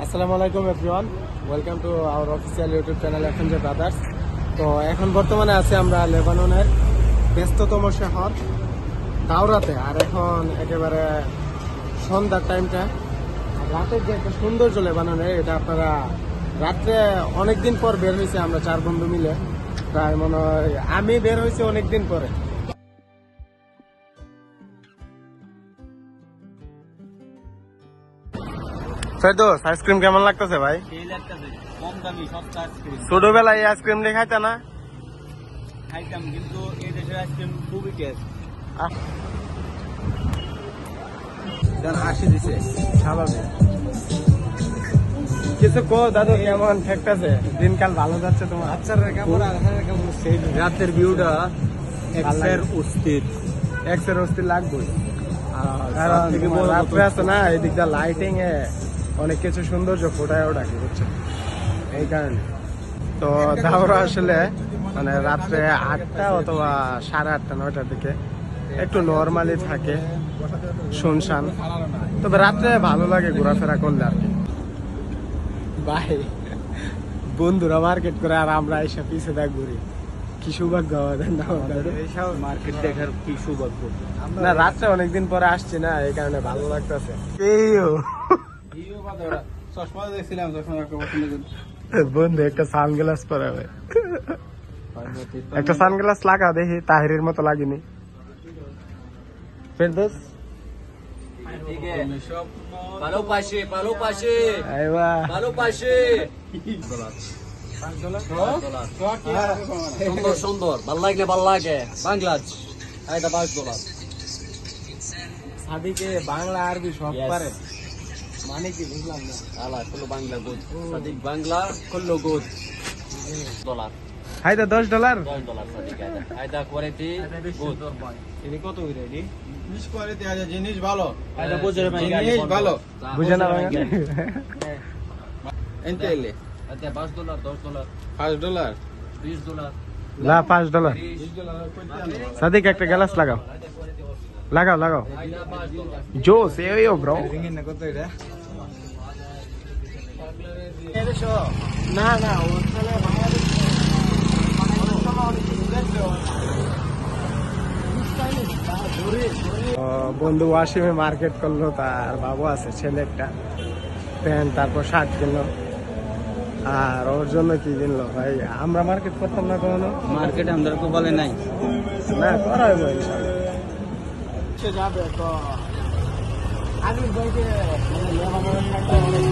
আসসালামু আলাইকুম everyone, welcome to our official YouTube channel FMJ brothers. তো এখন বর্তমানে আছি আমরা লেবাননের ব্যস্ততম শহর দাওরাতে। আর এখন একেবারে সন্ধ্যার টাইমটা, রাতের যে একটা সৌন্দর্য লেবাননের, এটা আপনারা রাত্রে অনেকদিন পর বের হয়েছে আমরা চার বন্ধু মিলে। প্রায় মনে হয় আমি বের হয়েছি অনেকদিন পরে। ফেরদৌস, আইসক্রিম কেমন লাগতেছে ভাই? কম দামি সস্তা আইসক্রিম ছোটবেলায় এই আইসক্রিম দিয়ে খাইতে না? খাইতাম, কিন্তু এই দেশের আইসক্রিম খুবই টেস্ট। হাসি দিছে স্বাভাবিক। কিছু কো দাদু, কেমন ঠেকতেছে? দিনকাল ভালো যাচ্ছে তোমার? আচ্ছা, রাতের ভিউটা এক্সের অস্থির এক্সের অস্থির লাগবেই, কারণ রাত্রে আছে না, এদিকটা লাইটিং এ অনেক কিছু সৌন্দর্য ফোটায় ওঠাকে, বুঝছো? এই কারণে তো দাওরা আসলে মানে রাত্রে 8টা অথবা 8:30 9টার দিকে একটু নর্মালি থাকে, শুনশান। তবে রাত্রে ভালো লাগে ঘোরাফেরা করলে আর কি। ভাই বন্ধুরা মার্কেট করে আর আমরা এসে পিছিয়ে দেখ ঘুরি, কি সৌভাগ্য আমাদের না? এইসব মার্কেট দেখার কি সৌভাগ্য। না, রাত্রে অনেকদিন পরে আসছি না, এই কারণে ভালো লাগতেছে। চশমা দেখছিলাম, চশমা একটা পছন্দ করি। বন্ধু একটা সানগ্লাস পরাবে, একটা সানগ্লাস লাগা দেখি, তাহিরের মতো লাগেনি। ফেরদৌস পালো পাশে, পালো পাশে, আইবা পালো পাশে। সুন্দর সুন্দর, ভাল লাগলে ভাল লাগে। বাংলাদেশ এটা $5। সাদিকে বাংলা আরবি সব পারে, মানে কি বুঝলাম না। আলা কুল্লু বাংলা গুড, সাদিক বাংলা কুল্লু গুড। $। হাইদা $10। $10 সাদিক আইদা কোয়ালিটি গুড। এনি কত হইরে নি? জিনিস কোয়ালিটি আছে, জিনিস ভালো, আইদা বুঝে ভাই, জিনিস ভালো। বুঝে না ভাই? এনতেলে আইদা $5, $10, $5, $20, না $5। সাদিক একটা গ্লাস লাগাও, লাগাও লাগাও। জোস এও ব্রো। রিঙ্গিন না কত এটা? না না, ওখানে বন্ধু ওয়াসিমে মার্কেট করলো, তার বাবু আছে ছেলে একটা, প্যান্ট তারপর শার্ট কিনলো। আর ওর জন্য কি কিনলো ভাই? আমরা মার্কেট করতাম না কখনো, মার্কেট আমাদের তো বলে নাই না করা হইব ইনশাল্লাহ। সে যাবে তো আমির ভাইকে মানে লেবাননের একটা অনেক